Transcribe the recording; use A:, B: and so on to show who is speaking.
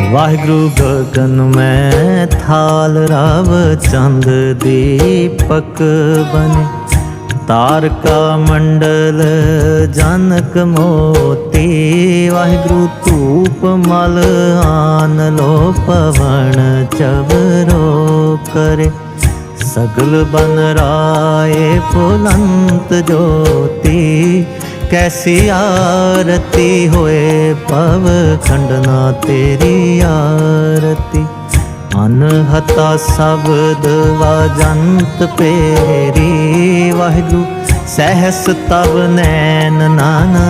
A: ਵਾਹਿਗੁਰੂ ਗਗਨ ਮੈਂ ਥਾਲ ਰਵ ਚੰਦ ਦੀਪਕ ਬਨੇ, ਤਾਰਕਾ ਮੰਡਲ ਜਨਕ ਮੋਤੀ। ਵਾਹਿਗੁਰੂ ਧੂਪ ਮਲ ਆਨ ਲੋ ਪਵਨ ਚਵਰੋ ਕਰੇ, ਸਗਲ ਬਨ ਰਾਏ ਫੁਲੰਤ ਜੋਤੀ। कैसी आरती होए पव खंडना तेरी आरती, अनहता शब्द वाजंत पेरी। वाहिगुरु सहस तब नैन नाना